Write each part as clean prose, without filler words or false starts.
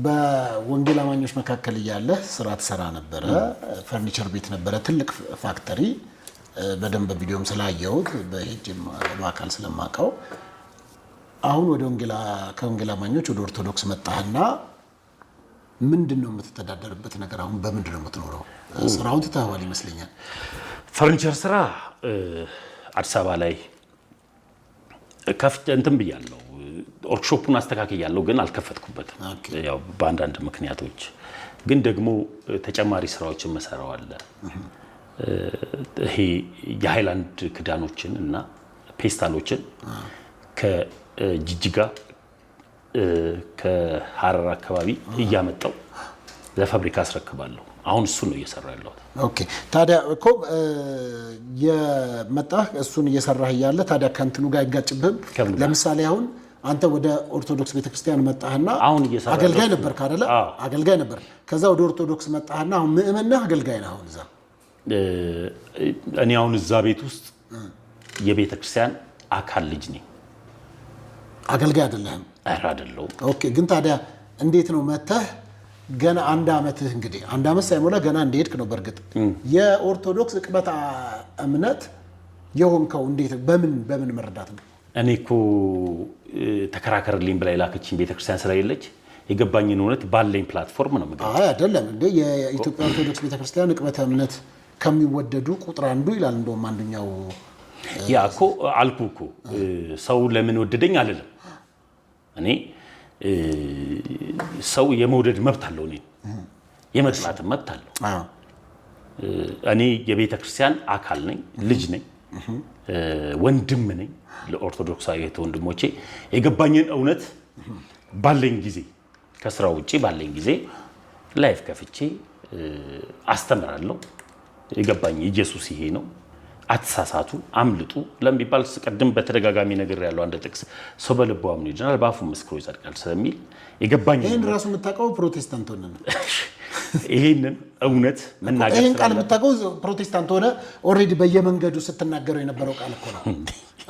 በወንጌል አማኞች መካከል ያለ ስራ ተሰራ ነበረ ፈርኒቸር ቤት ነበረ ትልቅ ፋክተሪ በደንብ ቪዲዮም ስላየሁት በሄጅም በአካል ስለማቀው አሁን ወደ ከወንጌል አማኞች ወደ ኦርቶዶክስ መጣህና ምንድነው የምትተዳደርበት ነገር አሁን በምንድነው የምትኖረው ስራውን ተታዋል ይመስለኛል ፈርኒቸር ስራ አዲስ አበባ ላይ ከፍተ እንትን ብያለሁ ወርክሾፑን አስተካክያለሁ ግን አልከፈትኩበትም ያው በአንዳንድ ምክንያቶች ግን ደግሞ ተጨማሪ ስራዎችን መሰራው አለ ይሄ የሃይላንድ ክዳኖችን እና ፔስታሎችን ከጅጅጋ ከሐረር አካባቢ እያመጣው ለፋብሪካ አስረክባለሁ አሁን እሱ ነው እየሰራ ያለው ኦኬ ታዲያ እኮ የመጣህ እሱን እየሰራህ ያለ ታዲያ ከንትኑ ጋር ይጋጭብህም ለምሳሌ አሁን አንተ ወደ ኦርቶዶክስ ቤተክርስቲያን መጣህና አገልጋይ ነበርክ አይደለ አገልጋይ ነበር ከዛ ወደ ኦርቶዶክስ መጣህና አሁን ምእመና አገልጋይ ነህ አሁን እዛ እኔ አሁን እዛ ቤት ውስጥ የቤተክርስቲያን አካል ልጅ ነኝ አገልጋይ አይደለህም አይደለም ኦኬ ግን ታዲያ እንዴት ነው መተህ ገና አንድ አመትህ እንግዲህ አንድ አመት ሳይሞላ ገና እንደሄድክ ነው በርግጥ የኦርቶዶክስ ቅበታ እምነት የሆንከው እንዴት በምን መረዳት ነው እኔ እኮ ተከራከርልኝ ብላ ላከችኝ ቤተክርስቲያን ስለሌለች የገባኝን እውነት ባለኝ ፕላትፎርም ነው ማለት አይ አይደለም እንዴ የኢትዮጵያ ኦርቶዶክስ ቤተክርስቲያን ቅበታ እምነት ከሚወደዱ ቁጥር አንዱ ይላል እንደውም አንደኛው ያ እኮ አልኩ ሰው ለምን ወደደኝ አይደለም እኔ ሰው የመውደድ መብት አለው እኔ የመጥላት መብት አለው እኔ የቤተክርስቲያን አካል ነኝ ልጅ ነኝ ወንድም ነኝ ለኦርቶዶክሳዊ ወንድሞቼ የገባኝን እውነት ባለኝ ጊዜ ከስራው ውጪ ባለኝ ጊዜ ላይፍ ከፍቼ አስተምራለሁ የገባኝ ኢየሱስ ይሄ ነው አትሳሳቱ አምልጡ ለሚባል ቀደም በተደጋጋሚ ነገር ያለው አንድ ጥቅስ ሰው በልቡ አምኖ ይድናል በአፉ መስክሮ ይጸድቃል ስለሚል የገባኝ ይሄን ራሱ የምታውቀው ፕሮቴስታንት ሆነ ነው ይሄንን እውነት መናገር ይሄን ቃል የምታውቀው ፕሮቴስታንት ሆነ ኦሬዲ በየመንገዱ ስትናገረው የነበረው ቃል እኮ ነው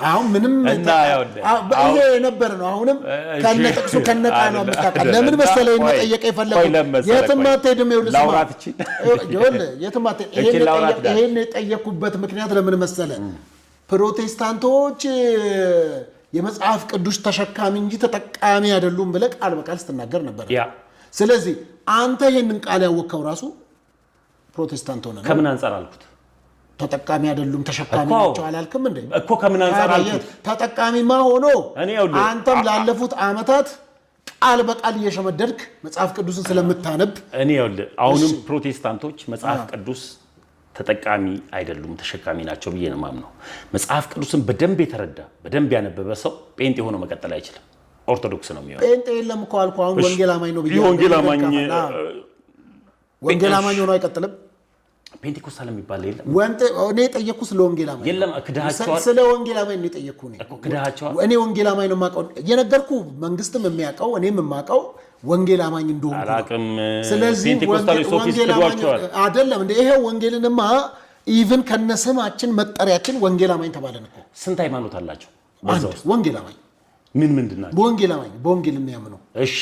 አሁን ምንም ይሄ የነበረ ነው አሁንም ከነጥቅሱ ከነቃሉ አምጣቃል ለምን መሰለኝ መጠየቅ የፈለገው የትማት ሄድም የትማት ይሄን የጠየቁበት ምክንያት ለምን መሰለ ፕሮቴስታንቶች የመጽሐፍ ቅዱስ ተሸካሚ እንጂ ተጠቃሚ አይደሉም ብለ ቃል በቃል ስትናገር ነበር ስለዚህ አንተ ይሄንን ቃል ያወቀው ራሱ ፕሮቴስታንት ሆነ ነው ከምን አንፃር አልኩት ተጠቃሚ አይደሉም ተሸካሚ ናቸው አላልክም እንዴ እኮ ከምን አንፃር አልኩት ተጠቃሚማ ሆኖ አንተም ላለፉት አመታት ቃል በቃል እየሸመደድክ መጽሐፍ ቅዱስን ስለምታነብ እኔ አሁንም ፕሮቴስታንቶች መጽሐፍ ቅዱስ ተጠቃሚ አይደሉም ተሸካሚ ናቸው ብዬ ነው ማምነው መጽሐፍ ቅዱስን በደንብ የተረዳ በደንብ ያነበበ ሰው ጴንጤ ሆኖ መቀጠል አይችልም ኦርቶዶክስ ነው የሚሆነው ጴንጤ የለም እኮ አልኩ አሁን ወንጌል አማኝ ነው ብዬ ወንጌል አማኝ ሆኖ አይቀጥልም ፔንቴኮስታል የሚባል የለም እኔ ጠየቅኩ ስለ ወንጌል አማኝ የለም ክዳሃቸዋል ስለ ወንጌል አማኝ ነው ጠየቅኩ እኔ ወንጌል አማኝ ነው የማውቀው የነገርኩ መንግስትም የሚያውቀው እኔም የማውቀው ወንጌል አማኝ እንደሆነ አላቅም ስለዚህ ወንጌል አማኝ አይደለም እንደ ይሄ ወንጌልንማ ኢቭን ከነስማችን መጠሪያችን ወንጌል አማኝ ተባለን እኮ ስንት ሃይማኖት አላቸው ወንጌል አማኝ ምንድነው በወንጌል አማኝ በወንጌል የሚያምነው እሺ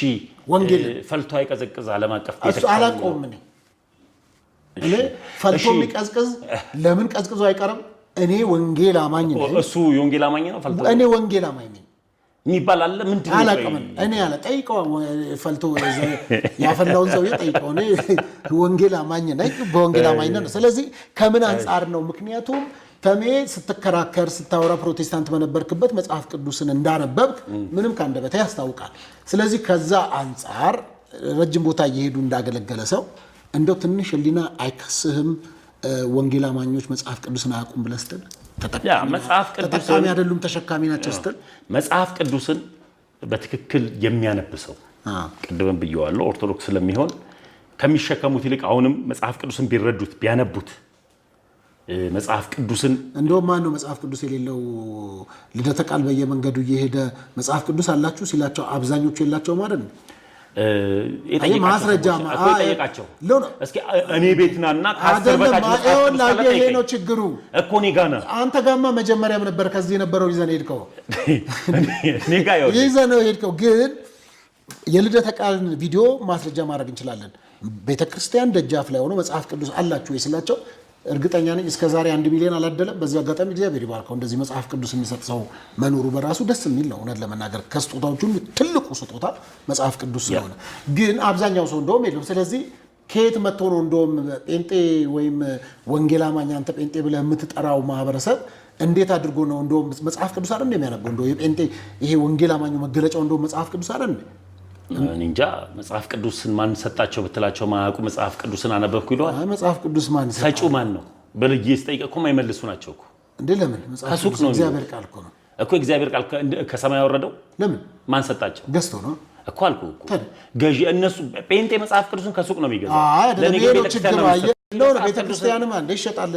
ወንጌል ፈልቶ አይቀዘቅዝ ዓለም አቀፍ ቤተክርስቲያን አላቆም እኔ ፈልቶ የሚቀዝቅዝ ለምን ቀዝቅዞ አይቀርም እኔ ወንጌል አማኝ ነኝ እሱ የወንጌል አማኝ ነው ፈልቶ እኔ ወንጌል አማኝ ነኝ የሚባል አለ ምንድነው አላቀም እኔ ያለ ጠይቀው ፈልቶ ያፈላውን ሰው ጠይቀው እኔ ወንጌል አማኝ ነኝ በወንጌል አማኝ ነኝ ስለዚህ ከምን አንፃር ነው ምክንያቱም ተሜ ስትከራከር ስታወራ ፕሮቴስታንት በነበርክበት መጽሐፍ ቅዱስን እንዳነበብክ ምንም ካንደበታ ያስታውቃል ስለዚህ ከዛ አንፃር ረጅም ቦታ እየሄዱ እንዳገለገለ ሰው እንደው ትንሽ ህሊና አይከስህም ወንጌል አማኞች መጽሐፍ ቅዱስን አያውቁም ብለህ ስትል ተጠቃሚ አይደሉም ተሸካሚ ናቸው ስትል መጽሐፍ ቅዱስን በትክክል የሚያነብሰው ቅድም ብየዋለሁ ኦርቶዶክስ ስለሚሆን ከሚሸከሙት ይልቅ አሁንም መጽሐፍ ቅዱስን ቢረዱት ቢያነቡት መጽሐፍ ቅዱስን እንደው ማን ነው መጽሐፍ ቅዱስ የሌለው ልደተ ቃል በየመንገዱ እየሄደ መጽሐፍ ቅዱስ አላችሁ ሲላቸው አብዛኞቹ የላቸውም አይደል ማስረጃ ጠየቃቸው እስኪ እኔ ቤትናና ካስተር በታች ይሄ ነው ችግሩ እኮ እኔ ጋር ነው አንተ ጋማ መጀመሪያም ነበር ከዚህ ነበረው ይዘን ሄድከው እኔ ጋር ይዘነው ሄድከው ግን የልደተ ቃልን ቪዲዮ ማስረጃ ማድረግ እንችላለን። ቤተክርስቲያን ደጃፍ ላይ ሆኖ መጽሐፍ ቅዱስ አላችሁ ወይ ስላቸው እርግጠኛ ነኝ እስከ ዛሬ 1 ሚሊዮን አላደለም። በዚህ አጋጣሚ እግዚአብሔር ይባርከው እንደዚህ መጽሐፍ ቅዱስ የሚሰጥ ሰው መኖሩ በራሱ ደስ የሚል ነው። እውነት ለመናገር ከስጦታዎች ሁሉ ትልቁ ስጦታ መጽሐፍ ቅዱስ ስለሆነ፣ ግን አብዛኛው ሰው እንደውም የለም። ስለዚህ ከየት መጥቶ ነው እንደውም ጴንጤ ወይም ወንጌል አማኝ አንተ ጴንጤ ብለህ የምትጠራው ማህበረሰብ እንዴት አድርጎ ነው እንደውም መጽሐፍ ቅዱስ አይደል የሚያነበው? እንደው የጴንጤ ይሄ ወንጌል አማኙ መገለጫው እንደውም መጽሐፍ ቅዱስ አይደል? እንጃ መጽሐፍ ቅዱስን ማን ሰጣቸው ብትላቸው ማያውቁ መጽሐፍ ቅዱስን አነበብኩ ይለዋል። አይ መጽሐፍ ቅዱስ ማን ሰጪው ማን ነው በልጅ ስጠይቅ እኮ የማይመልሱ ናቸው እኮ እንዴ። ለምን መጽሐፍ ቅዱስ እግዚአብሔር ቃል እኮ ነው እኮ እግዚአብሔር ቃል ከሰማይ ያወረደው። ለምን ማን ሰጣቸው? ገዝቶ ነው እኮ አልኩ እኮ ገዢ እነሱ ጴንጤ መጽሐፍ ቅዱስን ከሱቅ ነው የሚገዛው። አይ ለኔ ቤተክርስቲያንም አንዴ ይሸጣል።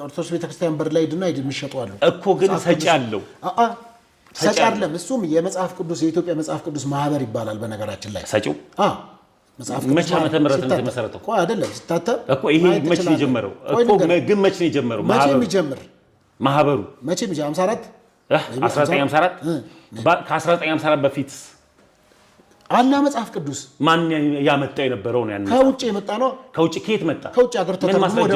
ኦርቶዶክስ ቤተክርስቲያን በር ላይ ድና የሚሸጡ አሉ እኮ ግን ሰጪ አለው። ሰጪ አይደለም እሱም የመጽሐፍ ቅዱስ የኢትዮጵያ መጽሐፍ ቅዱስ ማህበር ይባላል። በነገራችን ላይ ሰጪው መጽሐፍ ቅዱስ መቼ ዓመተ ምህረት ነው የተመሰረተው? እኮ አይደለም ሲታተም እኮ ይሄ መቼ ነው የጀመረው? እኮ ግን መቼ ነው የጀመረው? ማህበሩ መቼ 54 1954 ከ1954 በፊት አላ መጽሐፍ ቅዱስ ማን ያመጣው የነበረው ነው? ያን ከውጭ የመጣ ነው። ከውጭ ከየት መጣ? ከውጭ ሀገር ተተርጉሞ ወደ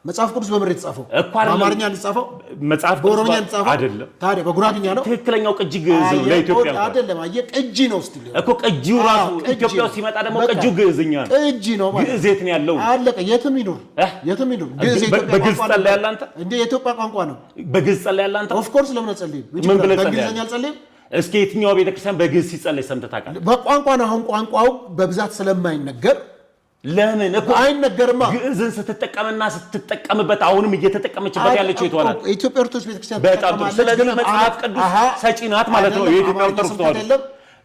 መጽሐፍ ቅዱስ በምር የተጻፈው በአማርኛ የተጻፈው መጽሐፍ በኦሮምኛ የተጻፈው አይደለም። ታዲያ በጉራግኛ ነው። ትክክለኛው ቅጂ ግዕዝ ነው ለኢትዮጵያ አይደለም። አየህ ቅጂ ነው ስቲል እኮ ቅጂው ራሱ ኢትዮጵያ ውስጥ ሲመጣ ደግሞ ቅጂው ግዕዝኛ ነው። ቅጂ ነው ማለት ግዕዝ የት ነው ያለው? አለቀ። የትም ይኑር ግዕዝ የኢትዮጵያ በግዕዝ ጸልይ ያለ አንተ እንዴ የኢትዮጵያ ቋንቋ ነው። በግዕዝ ጸልይ ያለ አንተ ኦፍ ኮርስ ለምን ጸልይ? ምን ብለህ በእንግሊዝኛ አልጸልይም? እስኪ የትኛው ቤተክርስቲያን በግዕዝ ሲጸልይ ሰምተህ ታውቃለህ? በቋንቋ ነው። አሁን ቋንቋው በብዛት ስለማይነገር ለምን እኮ አይነገርማ። ግዕዝን ስትጠቀምና ስትጠቀምበት አሁንም እየተጠቀመችበት ያለችው የትዋላት ኢትዮጵያ ኦርቶዶክስ ቤተክርስቲያን በጣም ስለዚህ መጽሐፍ ቅዱስ ሰጪ ናት ማለት ነው። የኢትዮጵያ ኦርቶዶክስ ተዋሕዶ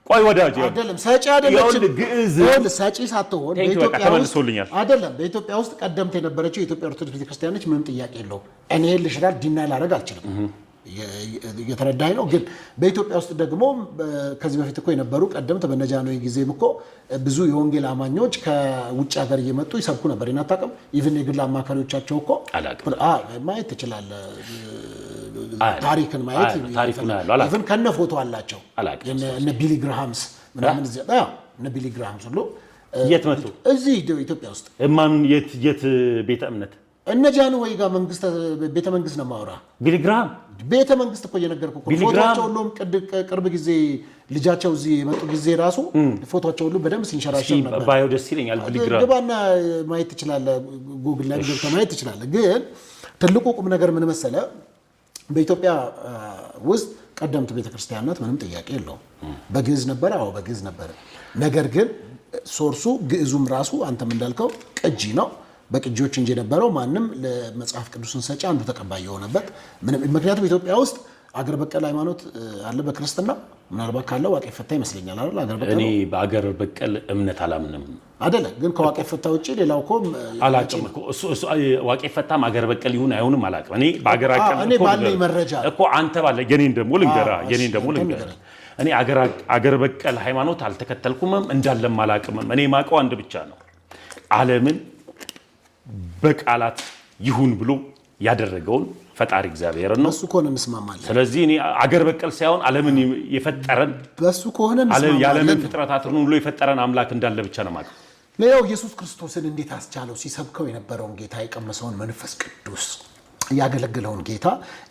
ቆይ ወዳጅ አይደለም ሰጪ አይደለም። ግዕዝ ሰጪ ሳትሆን በኢትዮጵያ ውስጥ አይደለም። በኢትዮጵያ ውስጥ ቀደምት የነበረችው የኢትዮጵያ ኦርቶዶክስ ቤተክርስቲያን ነች። ምንም ጥያቄ የለውም። እኔ ልሽራል ዲናይ ላደርግ አልችልም። እየተረዳኝ ነው። ግን በኢትዮጵያ ውስጥ ደግሞ ከዚህ በፊት እኮ የነበሩ ቀደምት በነጃኖይ ጊዜም እኮ ብዙ የወንጌል አማኞች ከውጭ ሀገር እየመጡ ይሰብኩ ነበር። እናታውቅም ኢቭን የግል አማካሪዎቻቸው እኮ ማየት ትችላለህ። ታሪክን ማየት ኢቭን ከነ ፎቶ አላቸው። እነ ቢሊ ግራሃምስ ምናምን እነ ቢሊ ግራሃምስ ሁሉ የት መጡ? እዚህ ኢትዮጵያ ውስጥ ማን የት ቤተ እምነት እነ ጃንሆይ ጋር ቤተ መንግስት ነው የማወራ። ቢሊ ግራሃም ቤተ መንግስት እኮ እየነገርኩህ እኮ ፎቶቸው ሁሉም ቅርብ ጊዜ ልጃቸው እዚህ የመጡ ጊዜ ራሱ ፎቶቸው ሁሉ በደንብ ሲንሸራሸር ነበር። ባዮ ደስ ይለኛል። ቢሊ ግራሃም ግባና ማየት ትችላለህ። ጉግል ላይ ገብተህ ማየት ትችላለህ። ግን ትልቁ ቁም ነገር ምን መሰለህ? በኢትዮጵያ ውስጥ ቀደምት ቤተክርስቲያናት ምንም ጥያቄ የለውም። በግዕዝ ነበረ። አዎ በግዕዝ ነበረ። ነገር ግን ሶርሱ ግዕዙም ራሱ አንተም እንዳልከው ቅጂ ነው። በቅጂዎች እንጂ የነበረው ማንም ለመጽሐፍ ቅዱስን ሰጪ አንዱ ተቀባይ የሆነበት ምክንያቱም ኢትዮጵያ ውስጥ አገር በቀል ሃይማኖት አለ። በክርስትና ምናልባት ካለው ዋቄ ፈታ ይመስለኛል አይደል? አገር በቀል እኔ በአገር በቀል እምነት አላምንም አይደለ? ግን ከዋቄ ፈታ ውጪ ሌላው እኮ አላውቅም እኮ እሱ ዋቄ ፈታም አገር በቀል ይሁን አይሁንም አላውቅም። እኔ በአገር አቀል እኔ ባለኝ መረጃ እኮ አንተ ባለ የኔን ደግሞ ልንገራ እኔ አገር በቀል ሃይማኖት አልተከተልኩምም እንዳለም አላውቅምም። እኔ ማውቀው አንድ ብቻ ነው። ዓለምን በቃላት ይሁን ብሎ ያደረገውን ፈጣሪ እግዚአብሔር ነው። በሱ ከሆነ እንስማማለን። ስለዚህ እኔ አገር በቀል ሳይሆን ዓለምን የፈጠረን በሱ ከሆነ እንስማማለን። የዓለምን ፍጥረታትን ሁሉ የፈጠረን አምላክ እንዳለ ብቻ ነው ማለት። ሌላው ኢየሱስ ክርስቶስን እንዴት አስቻለው? ሲሰብከው የነበረውን ጌታ የቀመሰውን መንፈስ ቅዱስ ያገለግለውን ጌታ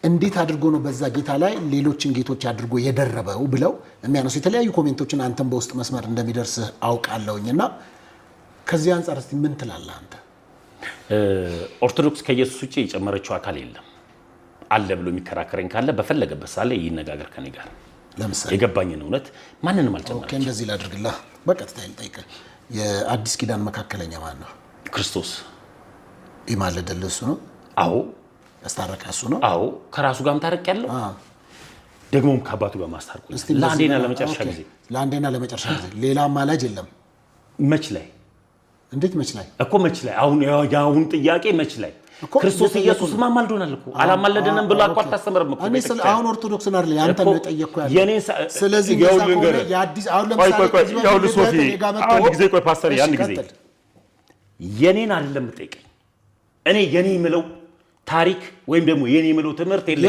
እንዴት አድርጎ ነው በዛ ጌታ ላይ ሌሎችን ጌቶች አድርጎ የደረበው ብለው የሚያነሱ የተለያዩ ኮሜንቶችን አንተም በውስጥ መስመር እንደሚደርስህ አውቃለሁኝና ከዚህ አንጻር እስቲ ምን ትላለህ አንተ? ኦርቶዶክስ ከኢየሱስ ውጪ የጨመረችው አካል የለም አለ ብሎ የሚከራከረኝ ካለ በፈለገበት ሳለ ይነጋገር ከኔ ጋር። ለምሳሌ የገባኝን እውነት ማንንም አልጨመረች። ኦኬ እንደዚህ ላድርግልህ። በቀጥታ ልጠይቅህ፣ የአዲስ ኪዳን መካከለኛ ማን ነው? ክርስቶስ። ይማልድልህ እሱ ነው? አዎ። ያስታረቀ እሱ ነው? አዎ። ከራሱ ጋርም ታረቅ ያለው ደግሞም ከአባቱ ጋር ማስታርቁ ለአንዴና ለመጨረሻ ጊዜ ሌላ አማላጅ የለም። መች ላይ እንዴት መች ላይ እኮ መች ላይ አሁን ጥያቄ መች ላይ ክርስቶስ ኢየሱስ ማማልዶናል እኮ አላማለደንም ብሎ አቋርጥ አስተምርም እኮ እኔ አሁን ኦርቶዶክስ ነው አይደል? ያንተ ነው የጠየቅኩ ያለው። ስለዚህ የአዲስ አሁን ለምሳሌ ቆይ ፓስተር ያን ጊዜ የኔን አይደለም የምጠይቀኝ። እኔ የኔ የምለው ታሪክ ወይም ደግሞ የኔ የምለው ትምህርት የለም።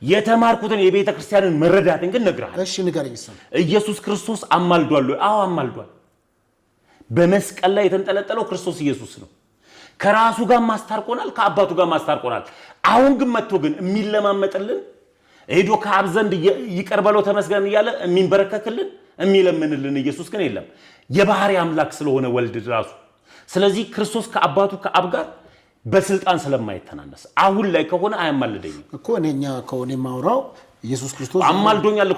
የተማርኩትን የቤተ ክርስቲያንን መረዳትን ግን ነግርሃለሁ። እሺ ንገረኝ። ኢየሱስ ክርስቶስ አማልዷል? አዎ አማልዷል። በመስቀል ላይ የተንጠለጠለው ክርስቶስ ኢየሱስ ነው። ከራሱ ጋር ማስታርቆናል፣ ከአባቱ ጋር ማስታርቆናል። አሁን ግን መጥቶ ግን የሚለማመጥልን ሄዶ ከአብ ዘንድ ይቅር በለው ተመስገን እያለ የሚንበረከክልን የሚለምንልን ኢየሱስ ግን የለም። የባህሪ አምላክ ስለሆነ ወልድ ራሱ። ስለዚህ ክርስቶስ ከአባቱ ከአብ ጋር በስልጣን ስለማይተናነስ አሁን ላይ ከሆነ አያማልደኝም እኮ እኔኛ ከሆነ ማውራው ኢየሱስ ክርስቶስ አማልዶኛል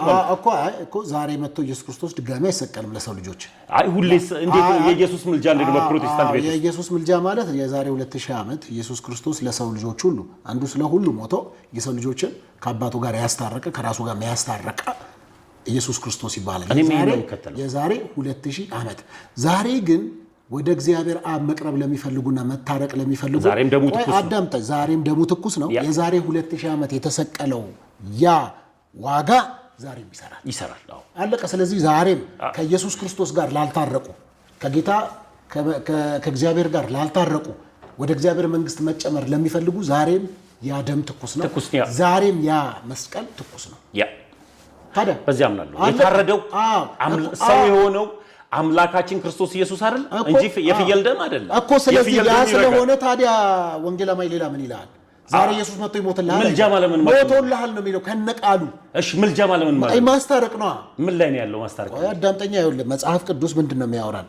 እኮ ዛሬ መጥቶ ኢየሱስ ክርስቶስ ድጋሚ አይሰቀልም ለሰው ልጆች። አይ ሁሌስ እንዴት የኢየሱስ ምልጃ እንደ በፕሮቴስታንት ቤት የኢየሱስ ምልጃ ማለት የዛሬ 2000 ዓመት ኢየሱስ ክርስቶስ ለሰው ልጆች ሁሉ አንዱ ስለ ሁሉ ሞቶ የሰው ልጆችን ከአባቱ ጋር ያስታረቀ ከራሱ ጋር ያስታረቀ ኢየሱስ ክርስቶስ ይባላል። የዛሬ 2000 ዓመት። ዛሬ ግን ወደ እግዚአብሔር አብ መቅረብ ለሚፈልጉና መታረቅ ለሚፈልጉ ዛሬም ደሙ ትኩስ ነው። የዛሬ 2000 ዓመት የተሰቀለው ያ ዋጋ ዛሬም ይሰራል። አለቀ። ስለዚህ ዛሬም ከኢየሱስ ክርስቶስ ጋር ላልታረቁ ከጌታ ከእግዚአብሔር ጋር ላልታረቁ ወደ እግዚአብሔር መንግስት መጨመር ለሚፈልጉ ዛሬም ያ ደም ትኩስ ነው። ዛሬም ያ መስቀል ትኩስ ነው። ታዲያ በዚህ አምናለሁ። የታረደው ሰው የሆነው አምላካችን ክርስቶስ ኢየሱስ አይደል እንጂ የፍየል ደም አይደለም እኮ። ስለዚህ ያ ስለሆነ ታዲያ ወንጌላማይ ሌላ ምን ይላል? ዛሬ ኢየሱስ መጥቶ ይሞትልሃል፣ ምልጃ ማለት ምን ማለት ነው? ሞቶልሃል ነው የሚለው ከነቃሉ። እሺ ምልጃ ማለት ምን ማለት ነው? ማስታረቅ ነው። ምን ላይ ነው ያለው ማስታረቅ? አዳምጠኛ። ይኸውልህ መጽሐፍ ቅዱስ ምንድነው የሚያወራን?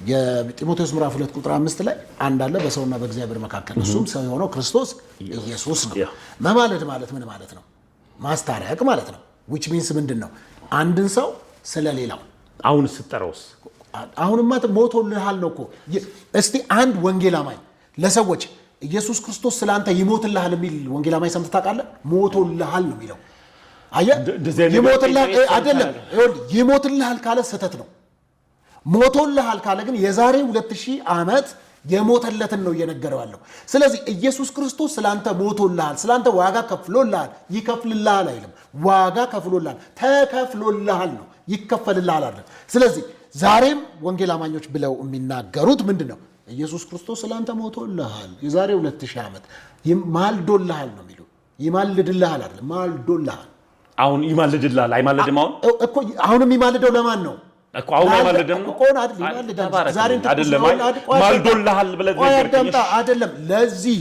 የጢሞቴዎስ ምዕራፍ 2 ቁጥር 5 ላይ አንድ አለ በሰውና በእግዚአብሔር መካከል፣ እሱም ሰው የሆነው ክርስቶስ ኢየሱስ ነው። መማለድ ማለት ምን ማለት ነው? ማስታረቅ ማለት ነው። which means ምንድነው? አንድን ሰው ስለሌላው አሁን ስትጠራውስ አሁንማ ሞቶልሃል ነው እኮ። እስቲ አንድ ወንጌላማኝ ለሰዎች ኢየሱስ ክርስቶስ ስላንተ ይሞትልሃል የሚል ወንጌላማኝ ሰምተህ ታውቃለህ? ሞቶልሃል ነው የሚለው። አየህ፣ ይሞትልሃል አይደለም። ይሞትልሃል ካለ ስህተት ነው። ሞቶልሃል ካለ ግን የዛሬ 2000 ዓመት የሞተለትን ነው እየነገረው ያለው። ስለዚህ ኢየሱስ ክርስቶስ ስላንተ ሞቶልሃል፣ ስላንተ ዋጋ ከፍሎልሃል። ይከፍልልሃል አይልም፣ ዋጋ ከፍሎልሃል። ተከፍሎልሃል ነው፣ ይከፈልልሃል አይደለም። ስለዚህ ዛሬም ወንጌል አማኞች ብለው የሚናገሩት ምንድነው? ኢየሱስ ክርስቶስ ስላንተ ሞቶልሃል፣ የዛሬ 2000 ዓመት ማልዶልሃል ነው የሚሉ። ይማልድልሃል አይደለም፣ ማልዶልሃል። አሁን ይማልድልሃል አይማልድም? አሁንም ይማልደው ለማን ነው እኮ? አሁን አይማልድም ነው አይደለም። ማልዶልሃል ብለህ አይደለም ለዚህ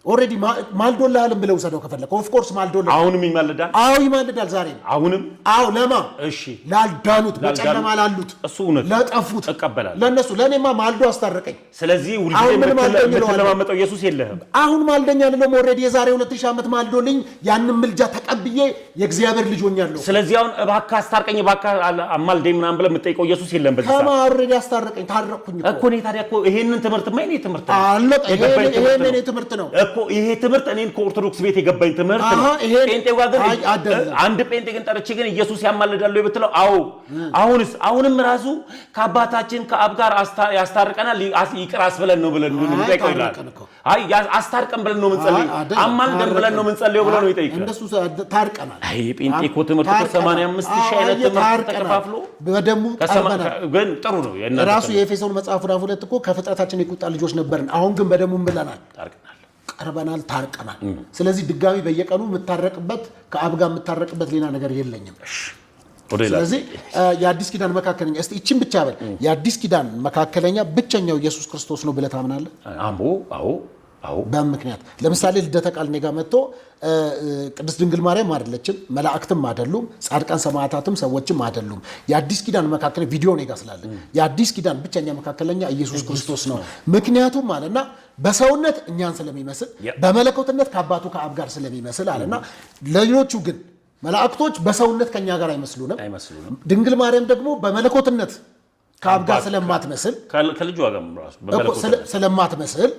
ኦሬዲ ማልዶልሃል ብለው ሰደው ከፈለከ ኦፍ ኮርስ ማልዶልሃል። አሁንም ይማልዳል። አዎ ይማልዳል ዛሬም። አሁንም አዎ ለማ እሺ ላልዳኑት በጨለማ ላሉት እሱ እውነት ለጠፉት እቀበላለሁ። ለነሱ ለኔማ ማልዶ አስታረቀኝ። ስለዚህ ሁልጊዜ የምትለማመጠው ኢየሱስ የለህም። አሁን ማልደኛ አይደለም። ኦሬዲ የዛሬ 2000 ዓመት ማልዶልኝ ያንን ምልጃ ተቀብዬ የእግዚአብሔር ልጅ ሆኛለሁ። ስለዚህ አሁን እባክህ አስታርቀኝ እባክህ አማልደኝ ምናምን ብለህ የምትጠይቀው ኢየሱስ የለም። በዚህ ሰዓት ኦሬዲ አስታረቀኝ፣ ታረቅኩኝ እኮ። እኔ ታዲያ እኮ ይሄንን ትምህርት ማይኔ ትምህርት ነው አለቀ። ይሄንን ትምህርት ነው እኮ ይሄ ትምህርት እኔን ከኦርቶዶክስ ቤት የገባኝ ትምህርት ነው። ጴንጤው ጋር ግን አንድ ጴንጤ ግን ጠርቼ ግን ኢየሱስ ያማልዳል ብትለው አዎ። አሁንም ራሱ ከአባታችን ከአብ ጋር ያስታርቀናል ይቅር አስብለን ነው ብለን እንጠይቀው ይላል። አይ አስታርቀን ብለን ነው የምንጸልየው፣ አማልደን ብለን ነው የምንጸልየው ብሎ ነው ይጠይቃል። እንደሱ ታርቀናል። አይ ጴንጤ እኮ ትምህርት 85000 አይነት ትምህርት ተከፋፍሎ በደሙ ቀርበናል። ግን ጥሩ ነው ራሱ የኤፌሶን መጽሐፍ 2 እኮ ከፍጥረታችን የቁጣ ልጆች ነበርን፣ አሁን ግን በደሙ ብለናል፣ ቀርበናል፣ ታርቀናል። ስለዚህ ድጋሚ በየቀኑ የምታረቅበት ከአብ ጋር የምታረቅበት ሌላ ነገር የለኝም። ስለዚህ የአዲስ ኪዳን መካከለኛ እስቲ እቺን ብቻ በል። የአዲስ ኪዳን መካከለኛ ብቸኛው ኢየሱስ ክርስቶስ ነው ብለህ ታምናለህ? አዎ። በምክንያት ለምሳሌ ልደተ ቃል እኔ ጋር መጥቶ ቅድስት ድንግል ማርያም አይደለችም፣ መላእክትም አይደሉም፣ ጻድቃን ሰማዕታትም ሰዎችም አይደሉም። የአዲስ ኪዳን መካከለኛ ቪዲዮ እኔ ጋር ስላለ የአዲስ ኪዳን ብቸኛ መካከለኛ ኢየሱስ ክርስቶስ ነው። ምክንያቱም አለና በሰውነት እኛን ስለሚመስል በመለኮትነት ከአባቱ ከአብ ጋር ስለሚመስል አለና ሌሎቹ ግን መላእክቶች በሰውነት ከኛ ጋር አይመስሉንም። ድንግል ማርያም ደግሞ በመለኮትነት ከአብ ጋር ስለማትመስል ከልጇ ጋር ስለማትመስል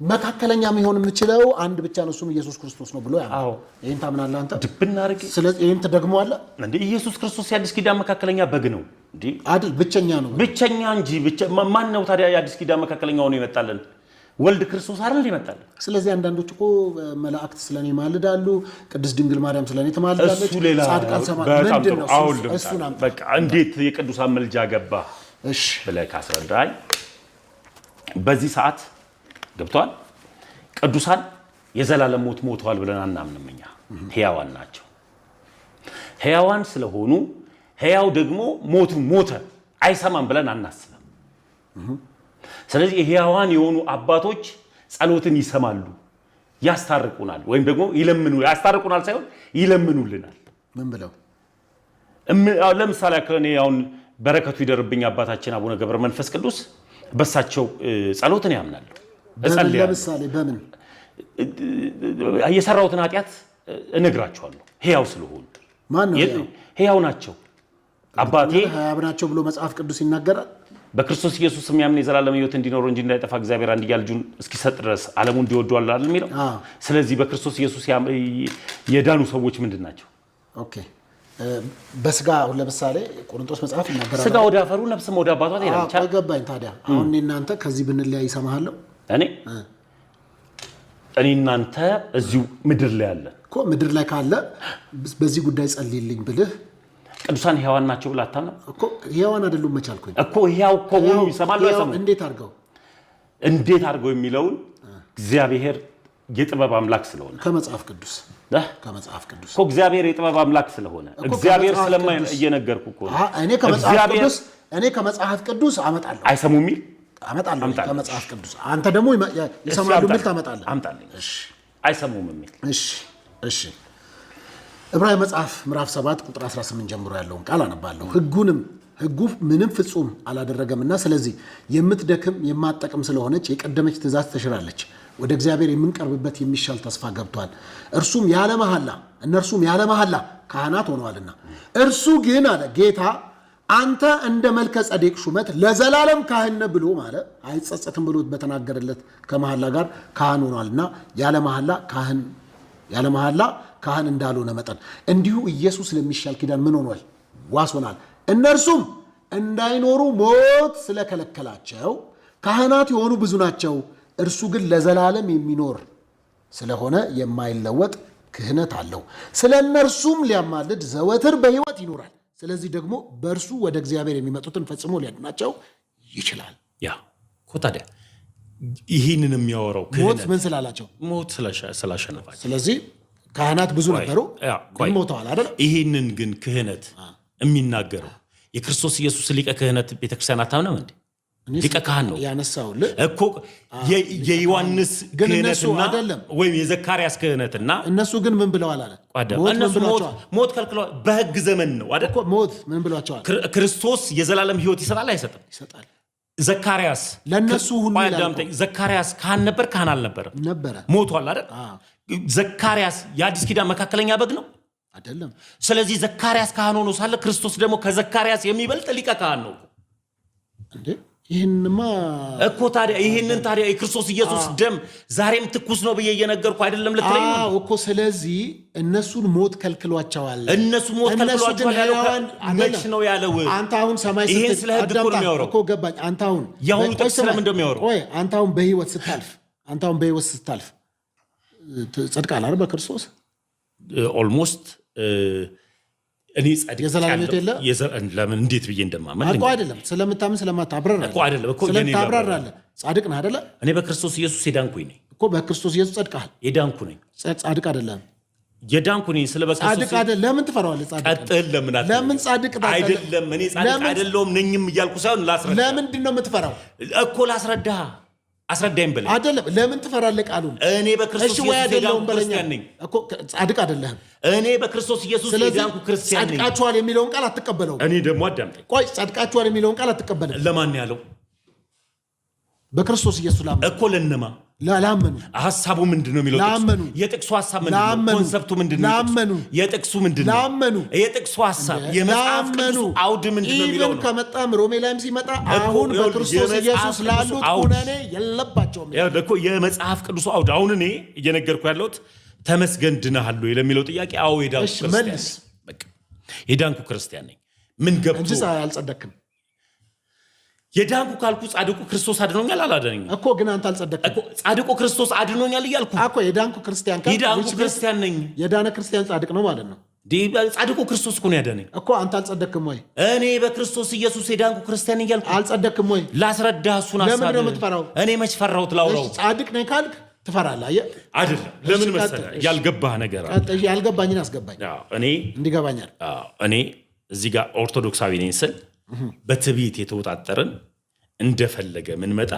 መካከለኛ የሚሆን የምችለው አንድ ብቻ ነው፣ እሱም ኢየሱስ ክርስቶስ ነው ብሎ ያምናል። ይሄን ታምናለህ አንተ? ድብና አድርጌ። ስለዚህ ይሄን ትደግመዋለህ እንዴ? ኢየሱስ ክርስቶስ የአዲስ ኪዳን መካከለኛ በግ ነው እንዴ? አይደል? ብቸኛ ነው። ብቸኛ እንጂ ማን ነው ታዲያ የአዲስ ኪዳን መካከለኛ ሆኖ ይመጣልን? ወልድ ክርስቶስ አይደል ይመጣልን? ስለዚህ አንዳንዶች እኮ መላእክት ስለኔ ማልዳሉ፣ ቅድስት ድንግል ማርያም ስለኔ ትማልዳለች፣ ጻድቃን ሰማዕታት ምንድን ነው እሱን በቃ እንዴት የቅዱሳን መልጃ ገባ እሺ ብለህ ካስረዳኝ በዚህ ሰዓት ገብቷል። ቅዱሳን የዘላለም ሞት ሞተዋል ብለን አናምንም እኛ። ሕያዋን ናቸው። ሕያዋን ስለሆኑ ሕያው ደግሞ ሞተ አይሰማም ብለን አናስብም። ስለዚህ ሕያዋን የሆኑ አባቶች ጸሎትን ይሰማሉ፣ ያስታርቁናል፣ ወይም ደግሞ ያስታርቁናል ሳይሆን ይለምኑልናል። ምን ብለው? ለምሳሌ እኔ አሁን በረከቱ ይደርብኝ አባታችን አቡነ ገብረ መንፈስ ቅዱስ በሳቸው ጸሎትን ያምናሉ። ለምሳሌ በምን የሰራውትን ኃጢአት እነግራቸዋለሁ። ሕያው ስለሆኑ ማን ነው ሕያው ናቸው? አባቴ ሕያው ናቸው ብሎ መጽሐፍ ቅዱስ ይናገራል። በክርስቶስ ኢየሱስ የሚያምን የዘላለም ሕይወት እንዲኖረው እንጂ እንዳይጠፋ እግዚአብሔር አንድያ ልጁን እስኪሰጥ ድረስ ዓለሙን እንዲወደዋል አይደል የሚለው? ስለዚህ በክርስቶስ ኢየሱስ የዳኑ ሰዎች ምንድን ናቸው? ኦኬ በስጋ አሁን ለምሳሌ ቆሮንቶስ መጽሐፍ ይናገራል። ስጋ ወደ አፈሩ ነፍስም ወደ አባቷ ትሄዳለች። ገባኝ። ታዲያ አሁን እናንተ ከዚህ ብንለያይ ይሰማሃለሁ። እኔ እናንተ እዚሁ ምድር ላይ አለን እኮ። ምድር ላይ ካለ በዚህ ጉዳይ ጸልይልኝ ብልህ ቅዱሳን ሕያዋን ናቸው ብለህ አታምነው እኮ። ሕያዋን አይደሉም መቻልኩኝ እኮ። ሕያው ከሆኑ ይሰማሉ አይሰሙም? እንዴት አድርገው የሚለውን እግዚአብሔር የጥበብ አምላክ ስለሆነ ከመጽሐፍ ቅዱስ እኮ እግዚአብሔር የጥበብ አምላክ ስለሆነ እግዚአብሔር ስለማይን እየነገርኩ እኮ እኔ ከመጽሐፍ ቅዱስ አመጣለሁ። አይሰሙም የሚል አመጣለሁ ከመጽሐፍ ቅዱስ። አንተ ደግሞ ይሰማሉ የሚል ታመጣለህ። አምጣልኝ። አይሰሙም የሚል እሺ ዕብራዊ መጽሐፍ ምዕራፍ 7 ቁጥር 18 ጀምሮ ያለውን ቃል አነባለሁ። ሕጉ ምንም ፍጹም አላደረገምና ስለዚህ የምትደክም የማትጠቅም ስለሆነች የቀደመች ትእዛዝ ተሽራለች፣ ወደ እግዚአብሔር የምንቀርብበት የሚሻል ተስፋ ገብቷል። እነርሱም ያለ መሐላ ካህናት ሆነዋልና። እርሱ ግን አለ ጌታ አንተ እንደ መልከ ጸዴቅ ሹመት ለዘላለም ካህን ነህ ብሎ ማለት አይጸጸትም ብሎ በተናገረለት ከመሐላ ጋር ካህን ሆኗልና ያለ መሐላ ካህን እንዳልሆነ መጠን እንዲሁ ኢየሱስ ለሚሻል ኪዳን ምን ሆኗል? ዋስ ሆኗል። እነርሱም እንዳይኖሩ ሞት ስለከለከላቸው ካህናት የሆኑ ብዙ ናቸው። እርሱ ግን ለዘላለም የሚኖር ስለሆነ የማይለወጥ ክህነት አለው። ስለ እነርሱም ሊያማልድ ዘወትር በሕይወት ይኖራል። ስለዚህ ደግሞ በእርሱ ወደ እግዚአብሔር የሚመጡትን ፈጽሞ ሊያድናቸው ይችላል። ያ እኮ ታዲያ ይህንን የሚያወራው ሞት ምን ስላላቸው? ሞት ስላሸነፋቸው። ስለዚህ ካህናት ብዙ ነበሩ፣ ግን ሞተዋል አይደል? ይህንን ግን ክህነት የሚናገረው የክርስቶስ ኢየሱስ ሊቀ ክህነት ቤተክርስቲያን አታምነም እንዴ? ሊቀ ካህን ነው ያነሳውልህ እኮ። የዮሐንስ ክህነትና ወይም የዘካርያስ ክህነትና እነሱ ግን ምን ብለዋል አለ? ሞት ከልክለዋል። በሕግ ዘመን ነው አይደል? ሞት ምን ብሏቸዋል? ክርስቶስ የዘላለም ሕይወት ይሰጣል አይሰጥም? ይሰጣል። ዘካርያስ ለነሱ ሁሉ ዘካርያስ ካህን ነበር? ካህን አልነበረም? ነበረ። ሞቷል አይደል? ዘካርያስ የአዲስ ኪዳን መካከለኛ በግ ነው አይደለም? ስለዚህ ዘካርያስ ካህን ሆኖ ሳለ ክርስቶስ ደግሞ ከዘካርያስ የሚበልጥ ሊቀ ካህን ነው እንዴ? ይህንማ እኮ ታዲያ የክርስቶስ ኢየሱስ ደም ዛሬም ትኩስ ነው ብዬ እየነገርኩ አይደለም ልትለኝ ነው እኮ። ስለዚህ እነሱን ሞት ከልክሏቸዋል። እነሱ ሞት ከልክሏቸዋል ያለው መች ነው ያለው? አንተ አሁን ሰማይ ይሄን ስለ ሕግ እኮ ነው የሚያወራው እኮ። ገባኝ። አንተ አሁን የአሁኑ ጥቅስ ስለምን እንደሚያወራው አንተ አሁን በሕይወት ስታልፍ ጸድቃል አይደል? በክርስቶስ ኦልሞስት እኔ ጻድቅ የዘላለም ሕይወት የለ። ለምን እንዴት ብዬ እንደማመን እኮ አይደለም ስለምታምን ስለማታብራራ እኮ አይደለም እኮ ስለምታብራራለህ ጻድቅ ነህ አይደለ? እኔ በክርስቶስ ኢየሱስ የዳንኩኝ ነኝ እኮ። በክርስቶስ ኢየሱስ ጸድቀሃል። የዳንኩ ነኝ። ጻድቅ አይደለም የዳንኩ ነኝ። ስለ በክርስቶስ ጻድቅ አይደለም። ለምን ትፈራዋለህ? ጻድቅ ቀጥል። ለምን ጻድቅ አይደለም? እኔ ጻድቅ አይደለሁም ነኝም እያልኩ ሳይሆን ላስረዳ። ለምንድን ነው የምትፈራው እኮ? ላስረዳ። አስረዳኝ በለኝ። አይደለም ለምን ትፈራለህ ቃሉን? እኔ በክርስቶስ ኢየሱስ የዳንኩ ክርስቲያን ነኝ እኮ። ጻድቅ አይደለህም። እኔ በክርስቶስ ኢየሱስ የዳንኩ ክርስቲያን ነኝ። ጸድቃችኋል የሚለውን ቃል አትቀበለውም። እኔ ደግሞ አዳምጠኝ። ቆይ ጸድቃችኋል የሚለውን ቃል አትቀበለም። ለማን ያለው? በክርስቶስ ኢየሱስ ላመኑ እኮ። ለነማ? ላመኑ። ሐሳቡ ምንድነው የሚለው? ላመኑ። የጥቅሱ ሐሳብ ምንድነው? ኮንሰፕቱ ምንድነው? ላመኑ። የጥቅሱ ምንድነው? ላመኑ። የጥቅሱ ሐሳብ የመጽሐፍ ቅዱስ አውድ ምንድነው የሚለው ነው። ከመጣም ሮሜ ላይም ሲመጣ አሁን በክርስቶስ ኢየሱስ ላሉት ኩነኔ የለባቸውም እኮ የመጽሐፍ ቅዱስ አውድ። አሁን እኔ እየነገርኩ ያለሁት ተመስገን ድነሃል ወይ ለሚለው ጥያቄ አዎ የዳንኩ ክርስቲያን ነኝ። በቃ የዳንኩ ክርስቲያን ነኝ። ምን ገብቶ እንጂ አልጸደቅም። የዳንኩ ካልኩ ጻድቁ ክርስቶስ አድኖኛል አላደነኝም እኮ። ግን አንተ አልጸደቅም እኮ። ጻድቁ ክርስቶስ አድኖኛል እያልኩ እኮ። የዳንኩ ክርስቲያን ክርስቲያን ነኝ። የዳነ ክርስቲያን ጻድቅ ነው ማለት ነው። ጻድቁ ክርስቶስ እኮ ነው ያዳነኝ እኮ። አንተ አልጸደቅም ወይ? እኔ በክርስቶስ ኢየሱስ የዳንኩ ክርስቲያን እያልኩ አልጸደቅም ወይ? ላስረዳህ። እሱን ሐሳብ ለምን ነው የምትፈራው? እኔ መች ፈራሁት? ላውራው። ጻድቅ ነኝ ካልክ ትፈራለህ። አየህ አይደለም። ለምን መሰለህ ያልገባህ ነገር አለ። ያልገባኝን አስገባኝ። እኔ እንዲገባኛል። እኔ እዚህ ጋር ኦርቶዶክሳዊ ነኝ ስል በትዕቢት የተወጣጠርን እንደፈለገ ምን መጣ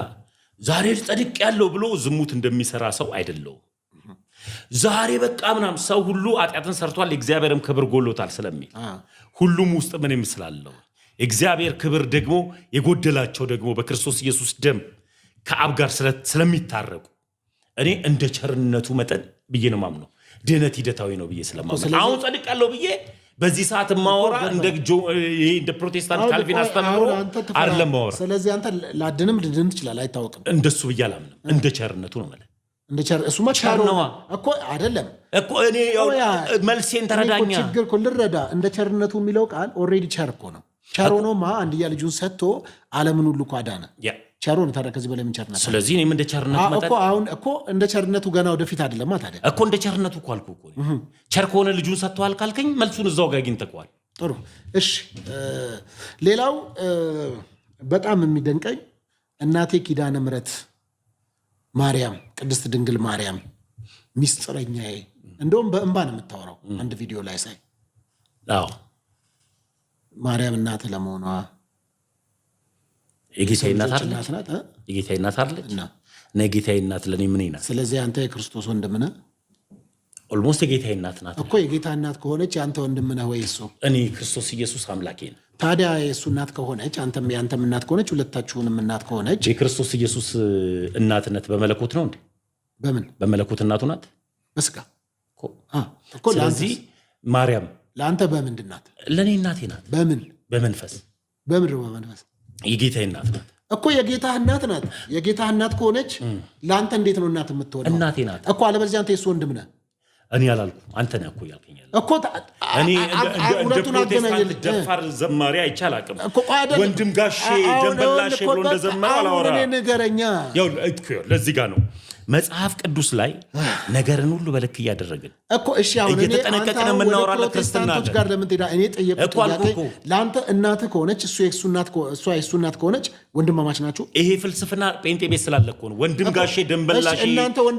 ዛሬ ጸድቅ ያለው ብሎ ዝሙት እንደሚሰራ ሰው አይደለም። ዛሬ በቃ ምናምን ሰው ሁሉ ኃጢአትን ሰርቷል የእግዚአብሔርም ክብር ጎሎታል ስለሚል ሁሉም ውስጥ ምን ይመስላልው እግዚአብሔር ክብር ደግሞ የጎደላቸው ደግሞ በክርስቶስ ኢየሱስ ደም ከአብ ጋር ስለሚታረቁ እኔ እንደ ቸርነቱ መጠን ብዬ ነው ማምነው። ድህነት ሂደታዊ ነው ብዬ ስለማምነው አሁን ጸድቅ ያለው ብዬ በዚህ ሰዓት ማወራ እንደ ፕሮቴስታንት ካልቪን አስተምሮ አይደለም ማወራ። ስለዚህ አንተ ላድንም ድድን ትችላለህ አይታወቅም። እንደሱ ብዬ አላምንም። እንደ ቸርነቱ ነው ማለት እንደ እሱማ ቸርነዋ እኮ አይደለም እኮ እኔ መልሴን ተረዳኛ። ችግር እኮ ልረዳ። እንደ ቸርነቱ የሚለው ቃል ኦልሬዲ ቸር እኮ ነው። ቸር ሆኖማ አንድያ ልጁን ሰጥቶ ዓለምን ሁሉ እኮ አዳነ። ቸር ሆኖ ታዲያ ከዚህ በላይ ምን ቸርነት? ስለዚህ እኔም እንደ ቸርነቱ መጠን እኮ አሁን እኮ እንደ ቸርነቱ ገና ወደፊት አይደለም ታዲያ እኮ እንደ ቸርነቱ እኮ አልኩህ እኮ ቸር ከሆነ ልጁን ሰጥቷል ካልከኝ መልሱን እዛው ጋር አግኝተኸዋል። ጥሩ እሺ። ሌላው በጣም የሚደንቀኝ እናቴ ኪዳነ ምሕረት ማርያም ቅድስት ድንግል ማርያም ሚስጥረኛዬ እንደውም በእንባ ነው የምታወራው አንድ ቪዲዮ ላይ ሳይ። አዎ ማርያም እናት ለመሆኗ የጌታዬ እናት አይደለች? የጌታዬ እናት አይደለች? እና የጌታዬ እናት ለኔ ምን ይናት? ስለዚህ አንተ የክርስቶስ ወንድም ነህ። ኦልሞስት የጌታዬ እናት ናት እኮ። የጌታ እናት ከሆነች አንተ ወንድም ነህ ወይ? እሱ እኔ ክርስቶስ ኢየሱስ አምላኬ ነው። ታዲያ የእሱ እናት ከሆነች አንተም ያንተም እናት ከሆነች ሁለታችሁንም እናት ከሆነች የክርስቶስ ኢየሱስ እናትነት በመለኮት ነው እንዴ? በምን በመለኮት እናቱ ናት? በስጋ እኮ። ስለዚህ ማርያም ለአንተ በምንድን ናት? ለእኔ እናቴ ናት። በምን? በመንፈስ። በምድር በመንፈስ የጌታዬ እናት ናት እኮ። የጌታ እናት ናት። የጌታ እናት ከሆነች ለአንተ እንዴት ነው እናት የምትሆነው? እናቴ ናት እኮ። አለበለዚያ አንተ የእሱ ወንድም ነህ። እኔ አላልኩም፣ አንተ ነህ እኮ ያልከኛል እኮ። እኔ እንደ ፕሮቴስታንት ደፋር ዘማሪ አይቻል አቅም ወንድም ጋሼ ደንበላሼ ብሎ እንደዘመረው አላወራ። ንገረኛ። ለዚህ ጋር ነው መጽሐፍ ቅዱስ ላይ ነገርን ሁሉ በልክ እያደረግን እኮ። እሺ አሁን እየተጠነቀቀን የምናወራው ለክርስቲያኖች ጋር ለምን ትሄዳ? እኔ ጠየቅኩት ጥያቄ። ለአንተ እናትህ ከሆነች እሷ የእሱ እናት ከሆነች ወንድማማች ናችሁ። ይሄ ፍልስፍና ጴንጤ ቤት ስላለ እኮ ነው። ወንድም ጋሼ ደንበላሼ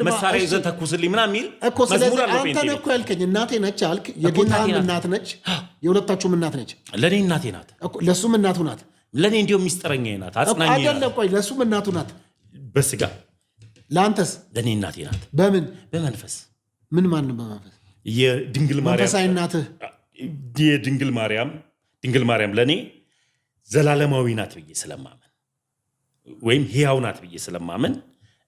መሳሪያ ይዘህ ተኩስልኝ ምናምን የሚል እኮ። ስለዚህ አንተ ነህ እኮ ያልከኝ እናቴ ነች አልክ። የጌታህም እናት ነች፣ የሁለታችሁም እናት ነች። ለእኔ እናቴ ናት፣ ለእሱም እናቱ ናት። ለእኔ እንዲሁም ሚስጥረኛዬ ናት፣ አጽናኛዬ ናት። አይደለም ቆይ፣ ለእሱም እናቱ ናት በስጋ ለአንተስ? ለእኔ እናቴ ናት። በምን? በመንፈስ። ምን ማንም በመንፈስ? የድንግል ማርያም መንፈሳዊ እናትህ የድንግል ማርያም ለእኔ ዘላለማዊ ናት ብዬ ስለማመን ወይም ሕያው ናት ብዬ ስለማመን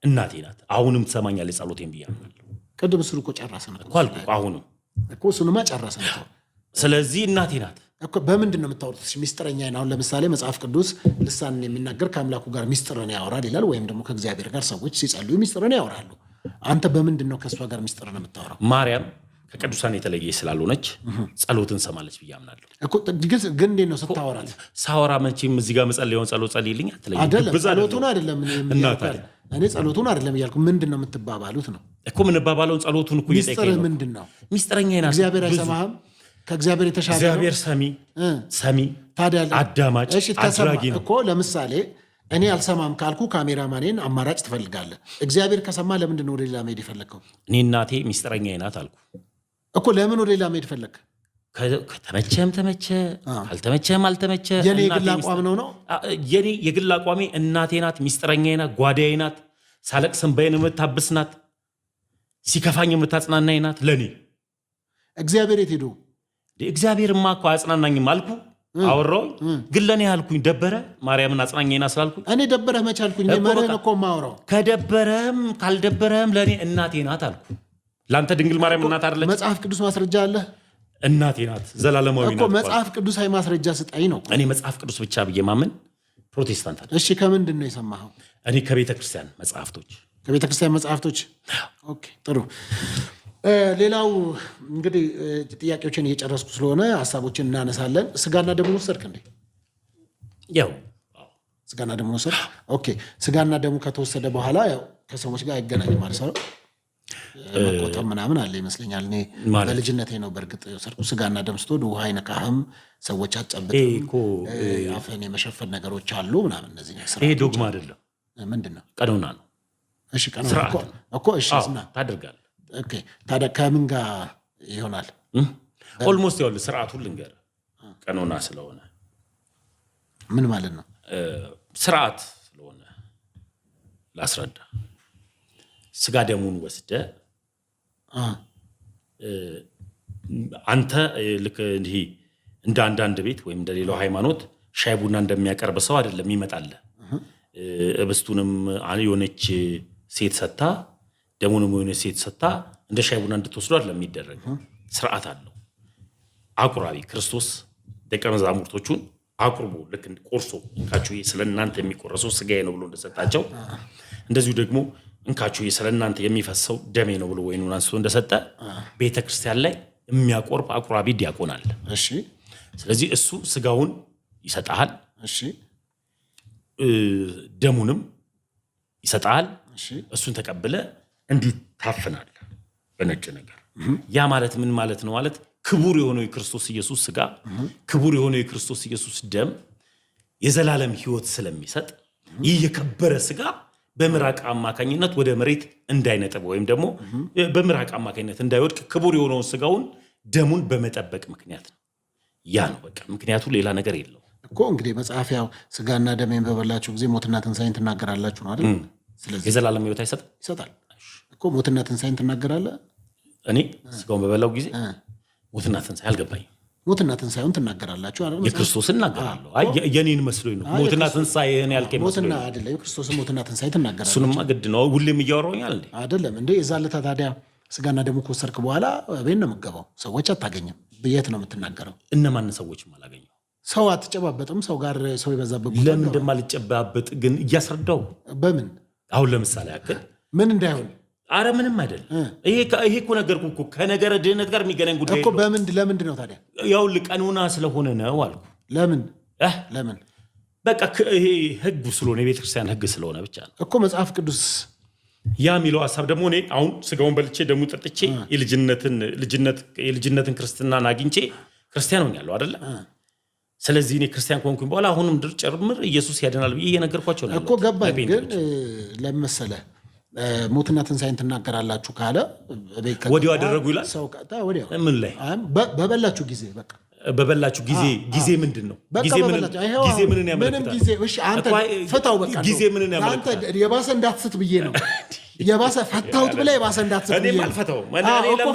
እናቴ ናት። አሁንም ትሰማኛለች ጸሎቴን ብዬ አምናለሁ። ቅድም እሱን እኮ ጨረስን እኮ አልኩ። አሁንም እኮ እሱንማ ጨረስን። ስለዚህ እናቴ ናት እኮ። በምንድን ነው የምታወሩት? ሚስጥረኛ ነው። አሁን ለምሳሌ መጽሐፍ ቅዱስ ልሳንን የሚናገር ከአምላኩ ጋር ሚስጥርን ያወራል ይላል። ወይም ደግሞ ከእግዚአብሔር ጋር ሰዎች ሲጸልዩ ሚስጥርን ያወራሉ። አንተ በምንድን ነው ከእሷ ጋር ሚስጥርን የምታወራው? ማርያም ከቅዱሳን የተለየ ስላልሆነች ጸሎትን ሰማለች ብዬ አምናለሁ። ግን እንዴት ነው ስታወራት? ሳወራ መቼም እዚህ ጋር መጸለየውን ጸሎት ጸልይልኝ አትለኝም። ጸሎቱን አይደለም እኔ ጸሎቱን አይደለም እያልኩ ምንድን ነው የምትባባሉት ነው እኮ። የምንባባለውን ጸሎቱን እኮ ሚስጥር ምንድን ነው? ሚስጥረኛ ናት። እግዚአብሔር አይሰማህም? ከእግዚአብሔር የተሻለ እግዚአብሔር ሰሚ ታዲያ አዳማጭ አድራጊ ነው እኮ። ለምሳሌ እኔ አልሰማም ካልኩ ካሜራማኔን አማራጭ ትፈልጋለህ። እግዚአብሔር ከሰማ ለምንድን ነው ወደ ሌላ መሄድ የፈለግከው? እኔ እናቴ ሚስጥረኛ ናት አልኩ እኮ። ለምን ወደ ሌላ መሄድ ፈለግ? ከተመቸህም ተመቸ፣ ካልተመቸህም አልተመቸ። የኔ የግል አቋም ነው። የኔ የግል አቋሜ እናቴ ናት፣ ሚስጥረኛ ናት፣ ጓዳዬ ናት፣ ሳለቅስ እንባዬን የምታብስ ናት፣ ሲከፋኝ የምታጽናናኝ ናት። ለእኔ እግዚአብሔር የት ሄዶ? እግዚአብሔርማ እኮ አያጽናናኝም አልኩ። አወራሁኝ ግን ለእኔ አልኩኝ ደበረ ማርያምን አጽናኛና ስላልኩኝ እኔ ደበረህ መች አልኩኝ። መርህን እኮ የማወራው ከደበረህም ካልደበረህም ለእኔ እናቴ ናት አልኩ። ለአንተ ድንግል ማርያም እናት አይደለች? መጽሐፍ ቅዱስ ማስረጃ አለ። እናቴ ናት፣ ዘላለማዊ ናት እኮ። መጽሐፍ ቅዱሳዊ ማስረጃ ስጠኝ ነው። እኔ መጽሐፍ ቅዱስ ብቻ ብዬ ማምን ፕሮቴስታንት አይደል? እሺ ከምንድን ነው የሰማኸው? እኔ ከቤተ ክርስቲያን መጽሐፍቶች። ከቤተ ክርስቲያን መጽሐፍቶች። ኦኬ ጥሩ። ሌላው እንግዲህ ጥያቄዎችን እየጨረስኩ ስለሆነ ሀሳቦችን እናነሳለን። ስጋና ደሙን ወሰድክ እንዴ? ያው ስጋና ደሙን ወሰድክ። ኦኬ። ስጋና ደሙ ከተወሰደ በኋላ ያው ከሰዎች ጋር አይገናኝም ማለት ነው። መቆጠብ ምናምን አለ ይመስለኛል። እኔ በልጅነቴ ነው በእርግጥ የወሰድኩ። ስጋና ደም ስትወድ ውሃ አይነካህም፣ ሰዎች አትጨብጥም፣ አፍህን የመሸፈን ነገሮች አሉ ምናምን። እነዚህ ይሄ ዶግማ አይደለም። ምንድን ነው? ቀኖና ነው። እሺ ቀኖና እኮ እሺ ታደርጋለህ። ኦኬ ታዲያ ከምን ጋር ይሆናል? ኦልሞስት ያው ስርዓቱን ልንገር። ቀኖና ስለሆነ ምን ማለት ነው? ስርዓት ስለሆነ ላስረዳ። ስጋ ደሙን ወስደ አንተ ልክ እንዲህ እንደ አንዳንድ ቤት ወይም እንደ ሌላው ሃይማኖት ሻይ ቡና እንደሚያቀርብ ሰው አይደለም ይመጣል። እብስቱንም የሆነች ሴት ሰታ ደሙንም የሆነች ሴት ሰታ እንደ ሻይ ቡና እንድትወስዱ አይደለም የሚደረግ። ስርዓት አለው። አቁራቢ ክርስቶስ ደቀ መዛሙርቶቹን አቁርቦ ልክ ቆርሶ እንካችሁ ስለእናንተ የሚቆረሰው ስጋዬ ነው ብሎ እንደሰጣቸው እንደዚሁ ደግሞ እንካችሁ ስለእናንተ የሚፈሰው ደሜ ነው ብሎ ወይኑን አንስቶ እንደሰጠ ቤተክርስቲያን ላይ የሚያቆርብ አቁራቢ ዲያቆን አለ። እሺ ስለዚህ እሱ ስጋውን ይሰጣል። እሺ ደሙንም ይሰጣል። እሺ እሱን ተቀብለ እንዲታፍናል በነጭ ነገር። ያ ማለት ምን ማለት ነው? ማለት ክቡር የሆነው የክርስቶስ ኢየሱስ ስጋ ክቡር የሆነው የክርስቶስ ኢየሱስ ደም የዘላለም ሕይወት ስለሚሰጥ ይህ የከበረ ስጋ በምራቅ አማካኝነት ወደ መሬት እንዳይነጥብ ወይም ደግሞ በምራቅ አማካኝነት እንዳይወድቅ ክቡር የሆነውን ስጋውን ደሙን በመጠበቅ ምክንያት ነው። ያ ነው በቃ ምክንያቱ፣ ሌላ ነገር የለው እኮ። እንግዲህ መጽሐፍ ያው ስጋና ደሜን በበላችሁ ጊዜ ሞትና ትንሣኤን ትናገራላችሁ ነው አይደል? ስለዚህ የዘላለም ሕይወት ይሰጣል እኮ። ሞትና ትንሣኤን ትናገራለህ። እኔ ስጋውን በበላው ጊዜ ሞትና ትንሣኤ አልገባኝም። ሞትና ትንሣኤውን ትናገራላችሁ አይደል? የክርስቶስን እናገራለሁ። አይ የኔን መስሎኝ ነው። ሞትና ትንሣኤን ያልከኝ ሞትና አይደለም፣ የክርስቶስን ሞትና ትንሣኤ ትናገራላችሁ። እሱንማ ግድ ነው። ሁሌም እያወራሁኛል እንዴ? አይደለም እንዴ? የዛን ዕለት ታዲያ ስጋና ደሙ ከወሰድክ በኋላ ቤት ነው የምትገባው። ሰዎች አታገኝም። የት ነው የምትናገረው? እነማን ሰዎችም አላገኘው። ሰው አትጨባበጥም። ሰው ጋር ሰው የበዛበት ቦታ ለምን እንደማልጨባበጥ ግን እያስረዳው። በምን አሁን ለምሳሌ ያክል ምን እንዳይሆን። አረ ምንም አይደል። ይሄ እኮ ነገርኩህ እኮ ከነገረ ድህነት ጋር የሚገናኝ ጉዳይ እኮ። ለምንድን ነው ታዲያ? ያው ቀኖና ስለሆነ ነው አልኩ። ለምን በቃ ይሄ ህግ ስለሆነ የቤተክርስቲያን ህግ ስለሆነ ብቻ ነው እኮ። መጽሐፍ ቅዱስ ያ የሚለው ሀሳብ ደግሞ እኔ አሁን ስጋውን በልቼ ደሙ ጠጥቼ የልጅነትን ክርስትናን አግኝቼ ክርስቲያን ሆኛለሁ አይደለ? ስለዚህ እኔ ክርስቲያን ከሆንኩኝ በኋላ አሁንም ድር ጨምር ኢየሱስ ያድናል ብዬ እየነገርኳቸው ነው እኮ። ገባኝ። ግን ለምን መሰለህ ሞትና ትንሣኤን ትናገራላችሁ ካለ ወዲያው አደረጉ ይላል። ወዲያው ምን ላይ በበላችሁ ጊዜ በቃ በበላችሁ ጊዜ ምንድን ነው? ጊዜ ምንን ያመለክታል? አንተ ፍታው በቃ። ጊዜ ምንን ያመለክታል? አንተ የባሰ እንዳትስት ብዬ ነው። የባሰ ፈታሁት ብለህ የባሰ እንዳትስት ብዬ ነው።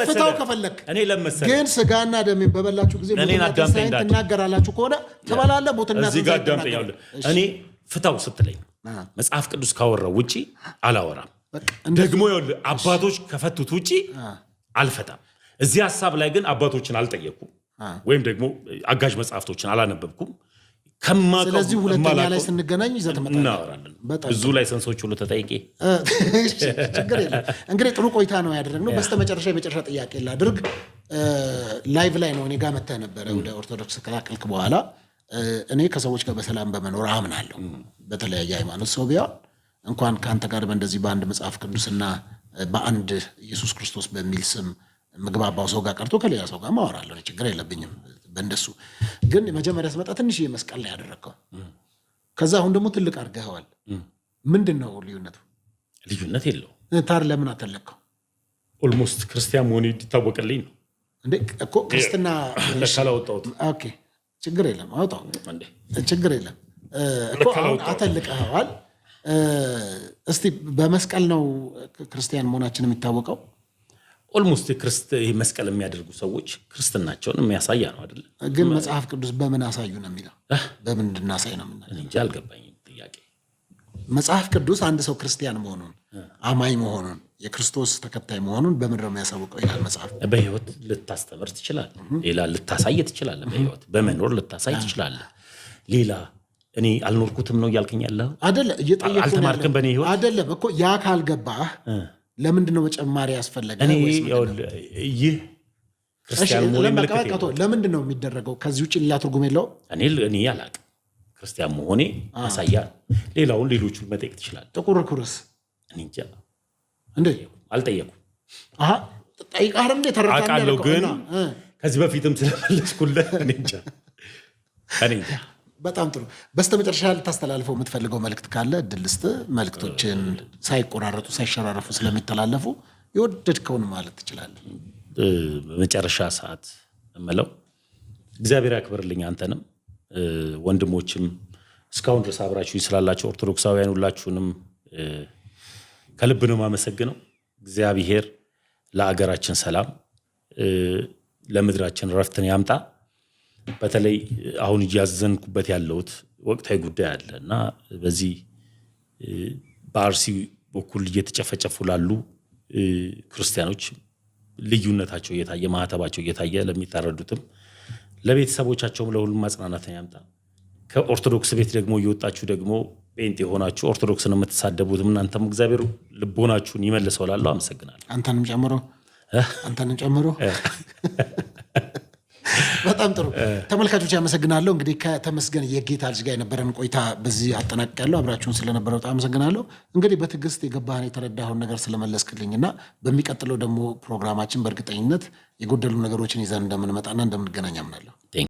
ፍታው ከፈለክ። ግን ስጋና ደሜን በበላችሁ ጊዜ ሞትና ትንሣኤን ትናገራላችሁ ከሆነ ትበላለህ። ሞትና ትንሣኤን እኔ ፍታው ስትለኝ መጽሐፍ ቅዱስ ካወራው ውጪ አላወራም። ደግሞ አባቶች ከፈቱት ውጪ አልፈታም። እዚህ ሀሳብ ላይ ግን አባቶችን አልጠየኩም ወይም ደግሞ አጋዥ መጽሐፍቶችን አላነበብኩም። ስለዚህ ሁለተኛ ላይ ስንገናኝ ይዘህ ትመጣለህ። ብዙ ላይሰንሶች ሁሉ ተጠይቄ ችግር የለም። እንግዲህ ጥሩ ቆይታ ነው ያደረግነው። በስተመጨረሻ የመጨረሻ ጥያቄ ላድርግ። ላይቭ ላይ ነው እኔ ጋር መተህ ነበረ ወደ ኦርቶዶክስ ከላቀልክ በኋላ። እኔ ከሰዎች ጋር በሰላም በመኖር አምናለሁ። በተለያየ ሃይማኖት ሰው ቢሆን እንኳን ከአንተ ጋር በእንደዚህ በአንድ መጽሐፍ ቅዱስና በአንድ ኢየሱስ ክርስቶስ በሚል ስም ምግባባው ሰው ጋር ቀርቶ ከሌላ ሰው ጋር ማወራለሁ። ችግር የለብኝም በእንደሱ። ግን መጀመሪያ ስመጣ ትንሽ መስቀል ላይ ያደረግከው፣ ከዛ አሁን ደግሞ ትልቅ አድርገኸዋል። ምንድን ነው ልዩነቱ? ልዩነት የለው። ታዲያ ለምን አተለከው? ኦልሞስት ክርስቲያን መሆኔ እንዲታወቅልኝ ነው እንዴ እኮ። ክርስትና ካላወጣሁት ኦኬ፣ ችግር የለም አውጣው፣ ችግር የለም እኮ። አተልቀኸዋል። እስቲ በመስቀል ነው ክርስቲያን መሆናችን የሚታወቀው። ኦልሞስት ይሄ መስቀል የሚያደርጉ ሰዎች ክርስትናቸውን የሚያሳያ ነው አይደል? ግን መጽሐፍ ቅዱስ በምን አሳዩ ነው የሚለው? በምን እንድናሳይ ነው የምናለው? እንጂ አልገባኝም ጥያቄ። መጽሐፍ ቅዱስ አንድ ሰው ክርስቲያን መሆኑን አማኝ መሆኑን የክርስቶስ ተከታይ መሆኑን በምን ነው የሚያሳውቀው ይላል መጽሐፍ። በህይወት ልታስተምር ትችላለህ። ሌላ ልታሳይ ትችላለህ። በህይወት በመኖር ልታሳይ ትችላለህ። ሌላ እኔ አልኖርኩትም ነው እያልከኝ ያለው አይደለ? አልተማርክም በእኔ ህይወት አይደለም እኮ። ያ ካልገባህ ለምንድን ነው መጨማሪ ያስፈለገ? ይህ ክርስቲያን ለምንድን ነው የሚደረገው? ከዚህ ውጭ ሌላ ትርጉም የለው። እኔ አላቅም። ክርስቲያን መሆኔ ያሳያል። ሌላውን ሌሎቹ መጠየቅ ትችላለህ። ጥቁር ኩርስ እኔ እንጃ እንዴ አልጠየኩም። ጠይቃር እንዴ አውቃለሁ፣ ግን ከዚህ በፊትም ስለመለስኩልህ እኔ እንጃ። በጣም ጥሩ። በስተመጨረሻ ልታስተላልፈው የምትፈልገው መልእክት ካለ እድል ልስጥህ። መልእክቶችን ሳይቆራረጡ ሳይሸራረፉ ስለሚተላለፉ የወደድከውን ማለት ትችላለህ። በመጨረሻ ሰዓት እምለው እግዚአብሔር ያክብርልኝ አንተንም ወንድሞችም እስካሁን ድረስ አብራችሁ ስላላችሁ ኦርቶዶክሳውያን ሁላችሁንም ከልብ ነው የማመሰግነው። እግዚአብሔር ለአገራችን ሰላም ለምድራችን ረፍትን ያምጣ። በተለይ አሁን እያዘንኩበት ያለውት ወቅታዊ ጉዳይ አለ እና በዚህ በአርሲ በኩል እየተጨፈጨፉ ላሉ ክርስቲያኖች ልዩነታቸው እየታየ ማህተባቸው እየታየ ለሚታረዱትም ለቤተሰቦቻቸውም ለሁሉም ማጽናናትን ያምጣ። ከኦርቶዶክስ ቤት ደግሞ እየወጣችሁ ደግሞ ጴንጤ የሆናችሁ ኦርቶዶክስን የምትሳደቡትም እናንተም እግዚአብሔር ልቦናችሁን ይመልሰው እላለሁ። አመሰግናለሁ። አንተንም ጨምሮ በጣም ጥሩ ተመልካቾች አመሰግናለሁ። እንግዲህ ከተመስገን የጌታ ልጅ ጋር የነበረን ቆይታ በዚህ አጠናቅቄያለሁ። አብራችሁን ስለነበረው በጣም አመሰግናለሁ። እንግዲህ በትዕግስት የገባህን የተረዳኸውን ነገር ስለመለስክልኝና በሚቀጥለው ደግሞ ፕሮግራማችን በእርግጠኝነት የጎደሉ ነገሮችን ይዘን እንደምንመጣና እንደምንገናኝ አምናለሁ።